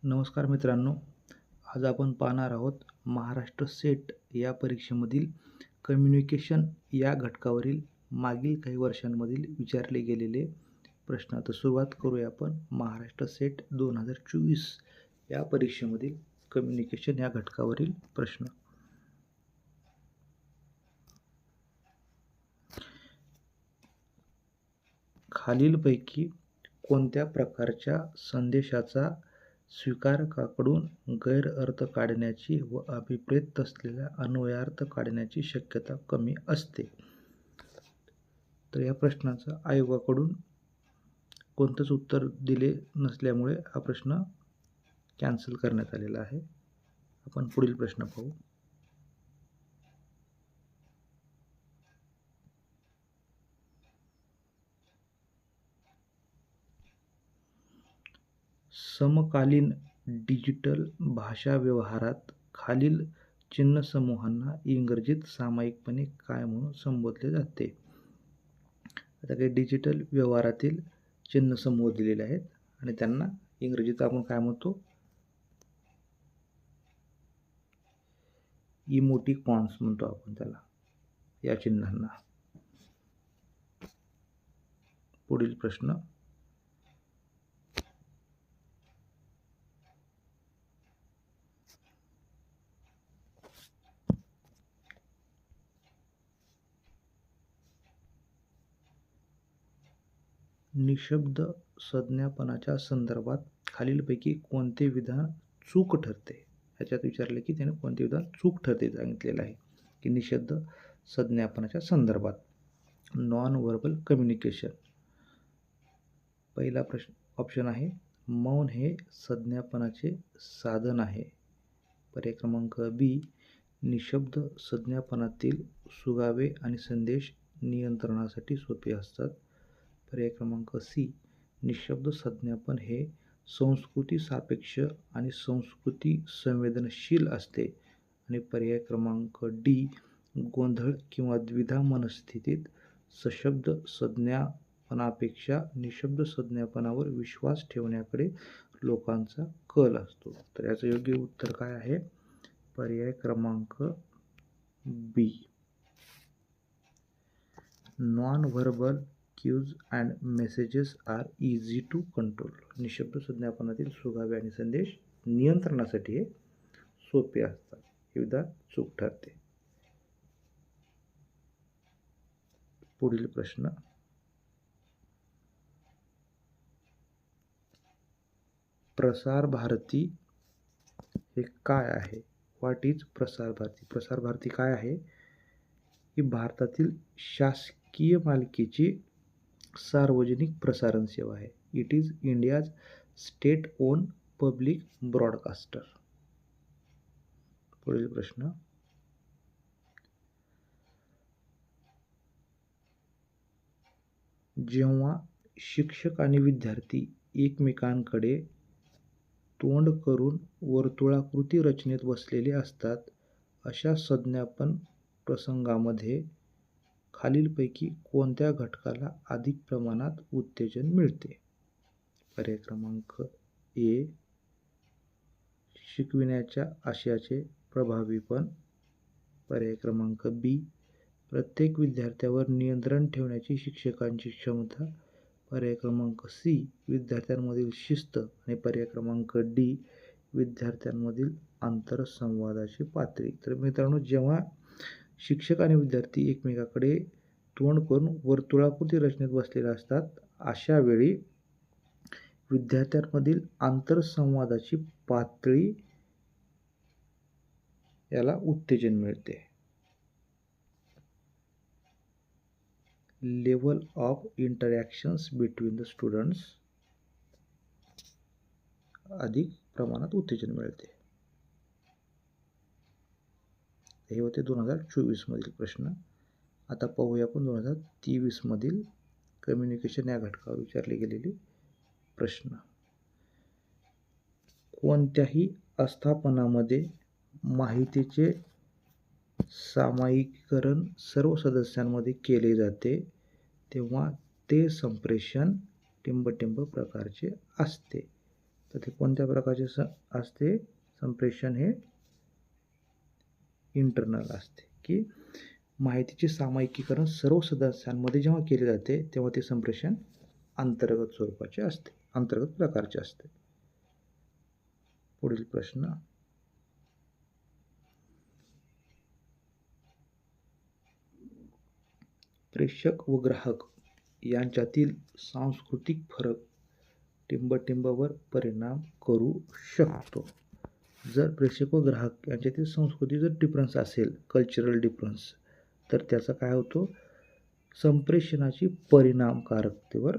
नमस्कार मित्रांनो, आज आपण पाहणार आहोत महाराष्ट्र सेट या परीक्षेमधील कम्युनिकेशन या घटकावरील मागील काही वर्षांमधील विचारले गेलेले प्रश्न. तर सुरुवात करूया आपण महाराष्ट्र सेट 2024 या परीक्षेमधील कम्युनिकेशन या घटकावरील प्रश्न. खालीलपैकी कोणत्या प्रकारच्या संदेशाचा स्वीकारकाकडून गैरअर्थ काढण्याची व अभिप्रेत असलेला अन्वयार्थ काढण्याची शक्यता कमी असते? तर या प्रश्नाचं आयोगाकडून कोणतंच उत्तर दिले नसल्यामुळे हा प्रश्न कॅन्सल करण्यात आलेला आहे. आपण पुढील प्रश्न पाहू. समकालीन डिजिटल भाषा व्यवहारात खालील चिन्हसमूहांना इंग्रजीत सामायिकपणे काय म्हणून संबोधले जाते? आता काही डिजिटल व्यवहारातील चिन्हसमूह दिलेले आहेत आणि त्यांना इंग्रजीत आपण काय म्हणतो? इमोटिकॉन्स म्हणतो आपण त्याला, या चिन्हांना. पुढील प्रश्न. निशब्द संज्ञापनाच्या संदर्भात खालीलपैकी कोणते विधान चूक ठरते? ह्याच्यात विचारले की त्याने कोणते विधान चूक ठरते सांगितलेलं आहे की निशब्द संज्ञापनाच्या संदर्भात. Non verbal communication. पहिला प्रश्न ऑप्शन आहे मौन हे संज्ञापनाचे साधन आहे. पर्याय क्रमांक बी, निशब्द संज्ञापनातील सुगावे आणि संदेश नियंत्रणासाठी सोपे असतात. पर्याय क्रमांक सी, निशब्द संज्ञापन हे संस्कृती सापेक्ष आणि संस्कृती संवेदनशील असते. आणि पर्याय क्रमांक डी, गोंधळ किंवा द्विधा मनस्थितीत सशब्द संज्ञापनापेक्षा निशब्द संज्ञापनावर विश्वास ठेवण्याकडे लोकांचा कल असतो. तर याचं योग्य उत्तर काय आहे? पर्याय क्रमांक B. Non verbal cues and messages are easy to control. निशब्द संज्ञापनातील सुगावे आणि संदेश नियंत्रणासाठी हे सोपे असतात. हे विधान चूक ठरते. पुढील प्रश्न. प्रसार भारती हे काय आहे? What is Prasar Bharati? प्रसार भारती काय आहे? ही भारतातील शासकीय मालकीची सार्वजनिक प्रसारण सेवा आहे. It is India's state on public broadcaster. पुढील प्रश्न. जेव्हा शिक्षक आणि विद्यार्थी एकमेकांकडे तोंड करून वर्तुळाकृती रचनेत बसलेले असतात, अशा संज्ञापन प्रसंगामध्ये खालीलपैकी कोणत्या घटकाला अधिक प्रमाणात उत्तेजन मिळते? पर्याय क्रमांक ए, शिकविण्याच्या आशयाचे प्रभावीपण. पर्याय क्रमांक बी, प्रत्येक विद्यार्थ्यावर नियंत्रण ठेवण्याची शिक्षकांची क्षमता. पर्याय क्रमांक सी, विद्यार्थ्यांमधील शिस्त. आणि पर्याय क्रमांक डी, विद्यार्थ्यांमधील आंतरसंवादाची पातळी. तर मित्रांनो, जेव्हा शिक्षक आणि विद्यार्थी एकमेकाकडे तोंड करून वर्तुळाकृती रचनेत बसलेले असतात, अशा वेळी विद्यार्थ्यांमधील आंतरसंवादाची पातळी याला उत्तेजन मिळते. Level of interactions between the students अधिक प्रमाणात उत्तेजन मिळते. हे होते 2024 मधील प्रश्न. आता पाहूया आपण 2023 मधील कम्युनिकेशन या घटकावर विचारले गेलेले प्रश्न. कोणत्याही आस्थापनामध्ये माहितीचे सामायिकरण सर्व सदस्यांमध्ये केले जाते तेव्हा ते संप्रेषण टिंबटिंब प्रकारचे असते. तर ते कोणत्या प्रकारचे असते संप्रेषण? हे इंटरनल असते, की माहितीचे सामायिकीकरण सर्व सदस्यांमध्ये जेव्हा केले जाते तेव्हा ते संप्रेषण अंतर्गत स्वरूपाचे असते, अंतर्गत प्रकारचे असते. पुढील प्रश्न, प्रेषक व ग्राहक यांच्यातील सांस्कृतिक फरक टिंबटिंबवर परिणाम करू शकतो. जर प्रेषक व ग्राहक यांच्यातील संस्कृती जर डिफरन्स असेल, कल्चरल डिफरन्स, तर त्याचा काय होतो? संप्रेषणाची परिणामकारकतेवर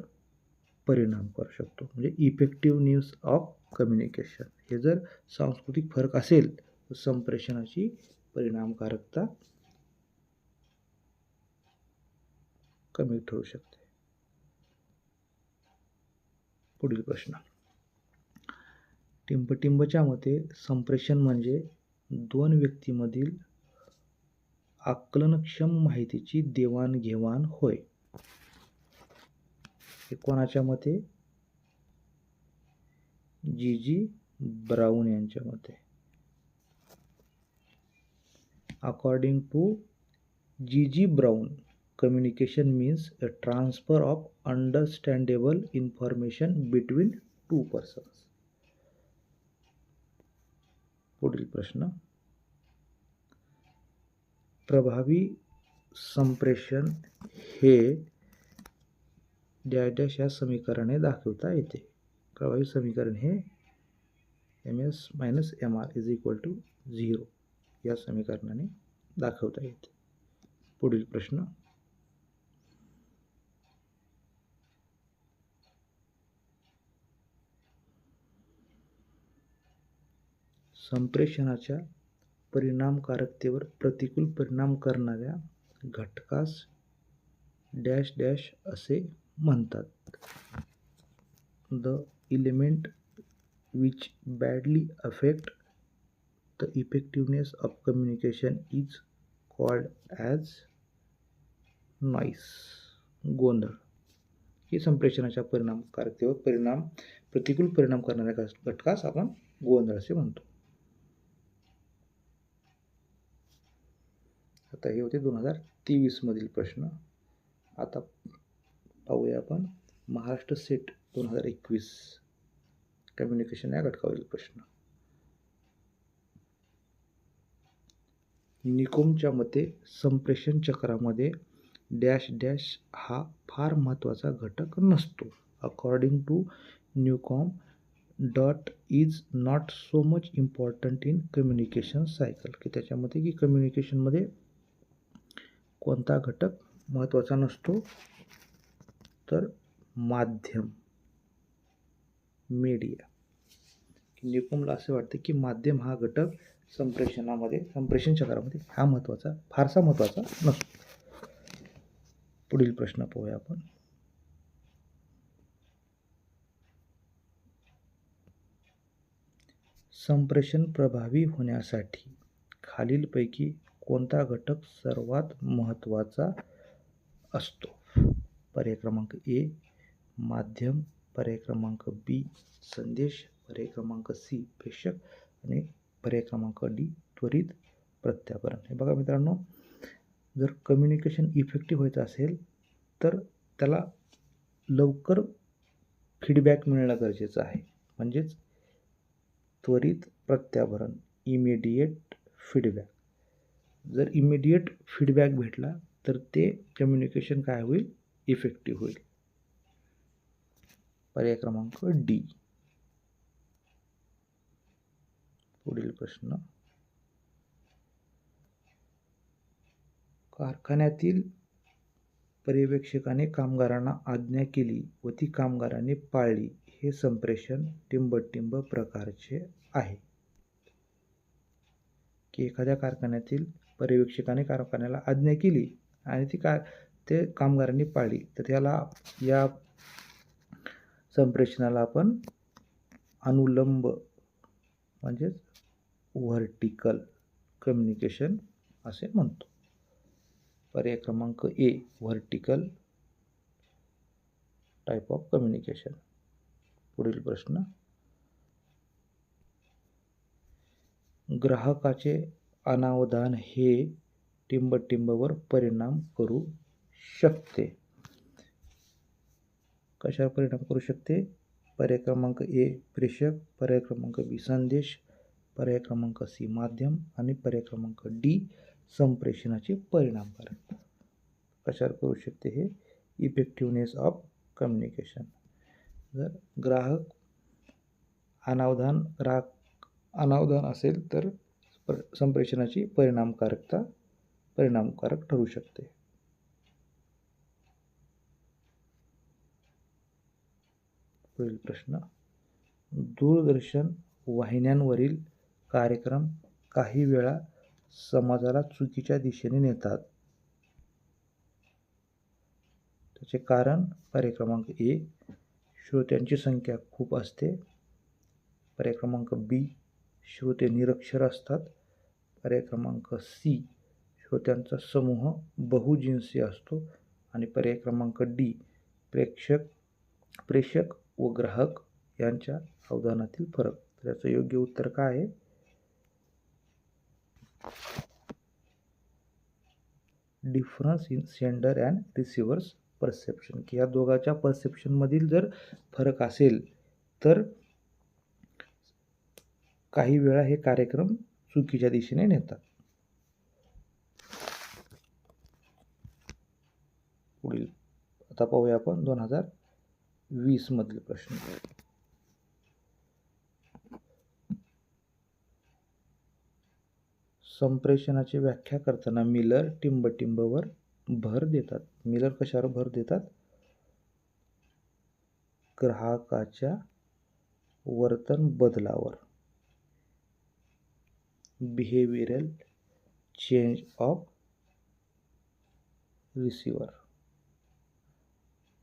परिणाम करू शकतो, म्हणजे इफेक्टिव्हनेस ऑफ कम्युनिकेशन. हे जर सांस्कृतिक फरक असेल तर संप्रेषणाची परिणामकारकता कमी ठरू शकते. पुढील प्रश्न, टिंबटिंबच्या मते संप्रेषण म्हणजे दोन व्यक्तींमधील आकलनक्षम माहितीची देवाणघेवाण होय. हे कोणाच्या मते? जी ब्राउन यांच्या मते. According to G Brown, communication means a transfer of understandable information between two persons. पुढील प्रश्न, प्रभावी संप्रेषण हे डॅश या समीकरणे दाखवता येते. प्रभावी समीकरण हे ms - mr = 0 या समीकरणाने दाखवता येते. पुढील प्रश्न, संप्रेषणाच्या परिणामकारकतेवर प्रतिकूल परिणाम करणाऱ्या घटकास डॅश डॅश असे म्हणतात. The element which badly affect the effectiveness of communication is called as noise. गोंधळ. ही संप्रेषणाच्या परिणामकारकतेवर प्रतिकूल परिणाम करणाऱ्या घटकास आपण गोंधळ असे म्हणतो. आता हे होते 2023 मधील प्रश्न. आता पाहूया आपण महाराष्ट्र सेट 2021 कम्युनिकेशन या घटकावरील प्रश्न. निकोमच्या मते संप्रेषण चक्रामध्ये डॅश डॅश हा फार महत्त्वाचा घटक नसतो. According to Newcomb, that is not so much important in communication cycle, की त्याच्यामध्ये की कम्युनिकेशनमध्ये कोणता घटक महत्त्वाचा नसतो? तर माध्यम, मीडिया. न्यूकॉमला असे वाटते की माध्यम हा घटक संप्रेषण चक्रामध्ये फारसा महत्त्वाचा नसतो. पुढील प्रश्न पाहूया आपण. संप्रेषण प्रभावी होण्यासाठी खालीलपैकी कोणता घटक सर्वात महत्त्वाचा असतो? पर्याय क्रमांक ए माध्यम, पर्याय क्रमांक बी संदेश, पर्याय क्रमांक सी प्रेषक आणि पर्याय क्रमांक डी त्वरित प्रत्यापरण. हे बघा मित्रांनो, जर कम्युनिकेशन इफेक्टिव्ह व्हायचं असेल तर त्याला लवकर फीडबॅक मिळणं गरजेचं आहे, म्हणजेच त्वरित प्रत्याभरण, इमिडिएट फीडबॅक. जर इमिडिएट फीडबॅक भेटला तर ते कम्युनिकेशन काय होईल? इफेक्टिव्ह होईल. पर्याय क्रमांक डी. पुढील प्रश्न, कारखान्यातील पर्यवेक्षकाने कामगारांना आज्ञा केली व ती कामगारांनी पाळली हे संप्रेषण टिंबटिंब प्रकारचे आहे. की एखाद्या कारखान्यातील पर्यवेक्षकाने कारखान्याला आज्ञा केली आणि ते कामगारांनी पाळली तर या संप्रेषणाला आपण अनुलंब म्हणजेच व्हर्टिकल कम्युनिकेशन असे म्हणतो. पर्याय क्रमांक a vertical type of communication. पुढील प्रश्न, ग्राहकाचे अनावधान हे टिंबटिंबवर परिणाम करू शकते. कशावर परिणाम करू शकते? पर्याय क्रमांक ए प्रेषक, पर्याय क्रमांक बी संदेश, पर्याय क्रमांक सी माध्यम आणि पर्याय क्रमांक डी संप्रेषणाचे परिणामकारक. कशावर करू शकते हे? Effectiveness of communication. जर ग्राहक अनावधान असेल तर संप्रेषणाची परिणामकारक ठरू शकते. पुढील प्रश्न. दूरदर्शन वाहिन्यांवरील कार्यक्रम काही वेळा समाजाला चुकीच्या दिशेने नेतात. त्याचे कारण पर्याय क्रमांक ए श्रोत्यांची संख्या खूप असते, पर्याय क्रमांक बी श्रोते निरक्षर असतात, पर्याय क्रमांक सी श्रोत्यांचा समूह बहुजिन्सी असतो आणि पर्याय क्रमांक डी प्रेषक व ग्राहक यांच्या अवधानातील फरक. त्याचं योग्य उत्तर काय आहे? Difference in sender and receivers perception, की या दोघांच्या परसेप्शनमधील जर फरक असेल तर काही वेळा हे कार्यक्रम चुकीच्या दिशेने नेतात. पुढील आता पाहूया आपण 2020 मधील प्रश्न. संप्रेषणाची व्याख्या करताना मिलर टिंबटिंबवर भर देतात. मिलर कशावर भर देतात? ग्राहकाच्या वर्तन बदलावर, बिहेवियरल चेंज ऑफ रिसिव्हर.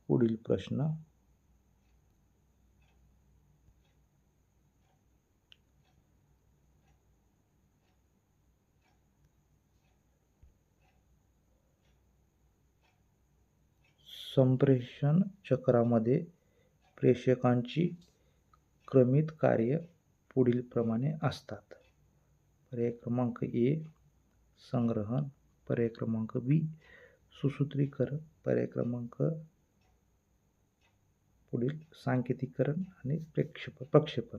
पुढील प्रश्न. संप्रेषण चक्रामध्ये प्रेषकांची क्रमित कार्य पुढील प्रमाणे असतात. पर्याय क्रमांक ए संग्रहण, पर्याय क्रमांक बी सुसूत्रीकरण, पर्याय क्रमांक पुढील सांकेतीकरण आणि प्रक्षेपण.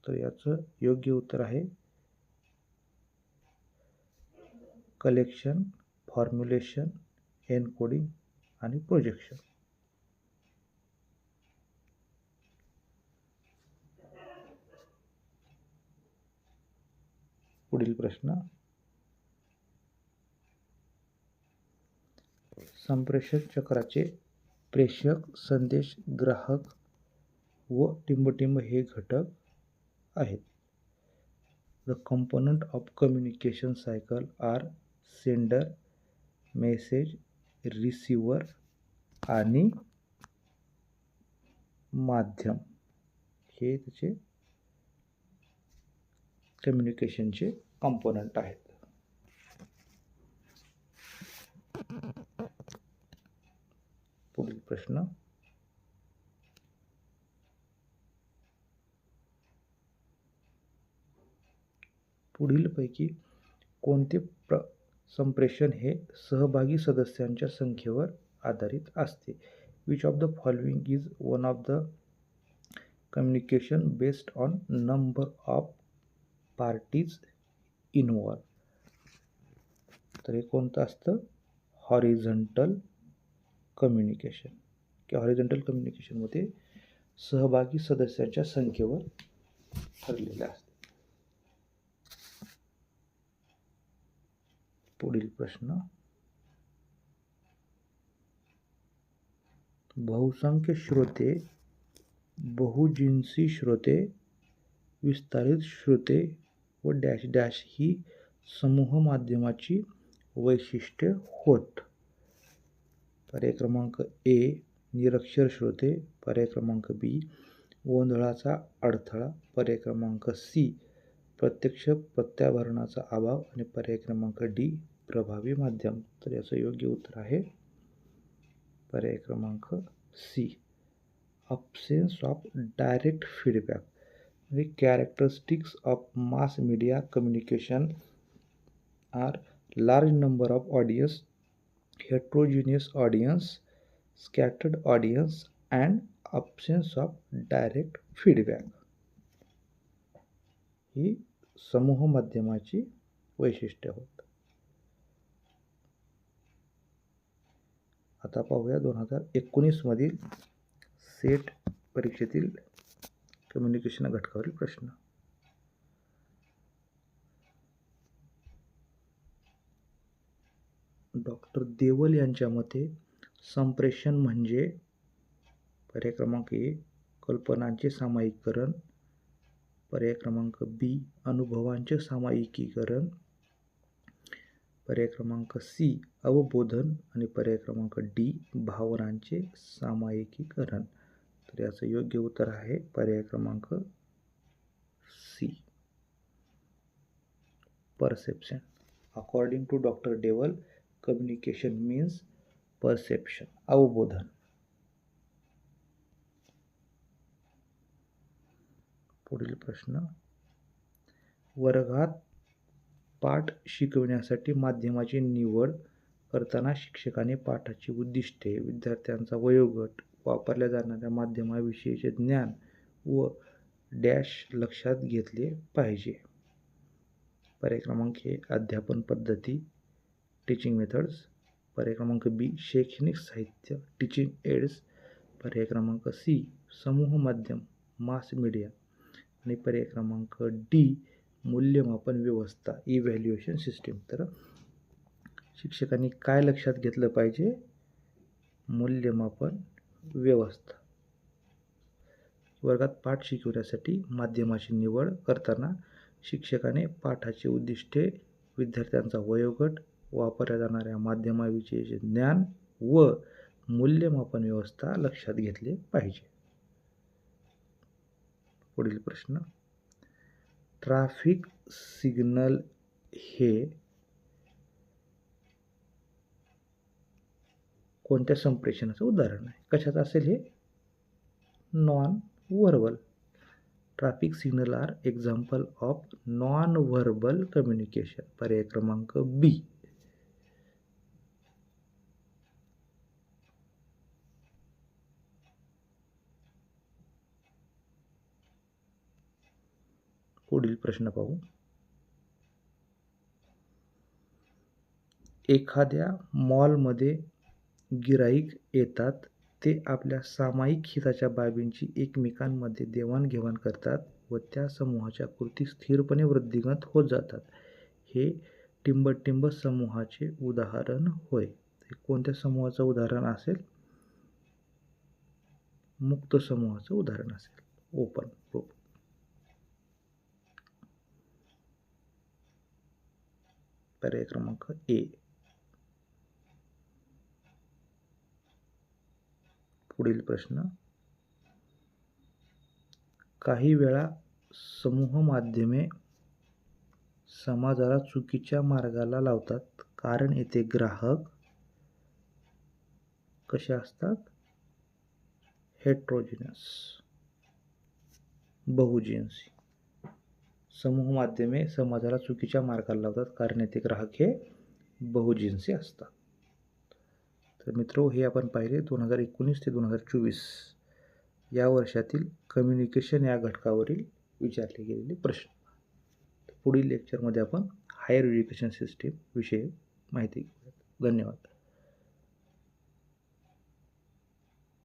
तर याचं योग्य उत्तर आहे कलेक्शन, फॉर्म्युलेशन, एन्कोडिंग आणि प्रोजेक्शन. पुढील प्रश्न. संप्रेषण चक्राचे प्रेषक, संदेश, ग्राहक व टिंबटिंब हे घटक आहेत. The component of communication cycle are sender, message, receiver आणि माध्यम. हे त्याचे कम्युनिकेशनचे कंपोनंट आहेत. पुढील प्रश्न. पुढीलपैकी कोणते संप्रेषण हे सहभागी सदस्यांच्या संख्येवर आधारित असते? Which of the following is one of the communication based on number of parties involve. तर हे कोणतं असतं? Horizontal communication. किंवा हॉरिझॉन्टल कम्युनिकेशनमध्ये सहभागी सदस्यांच्या संख्येवर ठरलेले असते. पुढील प्रश्न. बहुसंख्य श्रोते, बहुजिन्सी श्रोते, विस्तारित श्रोते व डॅश डॅश ही समूह माध्यमाची वैशिष्ट्ये होत. पर्याय क्रमांक ए निरक्षर श्रोते, पर्याय क्रमांक बी गोंधळाचा अडथळा, पर्याय क्रमांक सी प्रत्यक्ष प्रत्याभरणाचा अभाव आणि पर्याय क्रमांक डी प्रभावी माध्यम. तर याचं योग्य उत्तर आहे पर्याय क्रमांक C, absence of direct feedback. The characteristics of mass media communication are large number of audience, heterogeneous audience, scattered audience, and absence of direct feedback. ही समूह माध्यमाची वैशिष्ट्ये होत. आता पाहूया 2019 मधील सेट परीक्षेतील कम्युनिकेशन घटकावरील प्रश्न. डॉक्टर देवल यांच्या मते संप्रेषण म्हणजे पर्याय क्रमांक ए कल्पनांचे सामायिकरण, पर्याय क्रमांक बी अनुभवांचे सामायिकीकरण, पर्याय क्रमांक सी अवबोधन आणि पर्याय क्रमांक डी भावनांचे सामायिकीकरण. तर याचं योग्य उत्तर आहे पर्याय क्रमांक C perception. According to doctor Deval communication means perception अवबोधन. पुढील प्रश्न. वर्गात पाठ शिकवण्यासाठी माध्यमाची निवड करताना शिक्षकाने पाठाची उद्दिष्टे, विद्यार्थ्यांचा वयोगट, वापरल्या जाणाऱ्या माध्यमाविषयीचे ज्ञान व डॅश लक्षात घेतले पाहिजे. पर्याय क्रमांक ए अध्यापन पद्धती टीचिंग मेथड्स, पर्याय क्रमांक बी शैक्षणिक साहित्य टीचिंग एड्स, पर्याय क्रमांक सी समूह माध्यम मास मीडिया आणि पर्याय क्रमांक डी मूल्यमापन व्यवस्था इव्हॅल्युएशन सिस्टीम. तर शिक्षकांनी काय लक्षात घेतलं पाहिजे? मूल्यमापन व्यवस्था. वर्गात पाठ शिकवण्यासाठी माध्यमाची निवड करताना शिक्षकाने पाठाची उद्दिष्टे, विद्यार्थ्यांचा वयोगट, वापरल्या जाणाऱ्या माध्यमाविषयीचे ज्ञान व मूल्यमापन व्यवस्था लक्षात घेतले पाहिजे. पुढील प्रश्न. ट्रॅफिक सिग्नल हे कोणत्या संप्रेषणाचं उदाहरण आहे? कशाचं असेल हे? Non verbal. Traffic signal are example of non verbal communication. पर्याय क्रमांक बी. पुढील प्रश्न पाहू. एखाद्या मॉलमध्ये गिराईक येतात, ते आपल्या सामायिक हिताच्या बाबींची एकमेकांमध्ये देवाणघेवाण करतात व त्या समूहाच्या कृती स्थिरपणे वृद्धिंगत होत जातात. हे टिंबटिंब समूहाचे उदाहरण होय. हे कोणत्या समूहाचं उदाहरण असेल? मुक्त समूहाचं उदाहरण असेल. Open group. पर्याय क्रमांक ए. पुढील प्रश्न. काही वेळा समूह माध्यमे समाजाला चुकीच्या मार्गाला लावतात कारण येथे ग्राहक कसे असतात? हेट्रोजिनस बहुजिन्सी. समूह माध्यमे समाजाला चुकीच्या मार्गाला लावतात कारण येथे ग्राहक हे बहुजिन्सी असतात. तर मित्रो, हे आपण पाहिले 2019 ते 2024 या वर्षातील कम्युनिकेशन या घटकावरील विचारले गेलेले प्रश्न. पुढील लेक्चरमध्ये आपण हायर एज्युकेशन सिस्टीम विषयी माहिती घेऊया. धन्यवाद.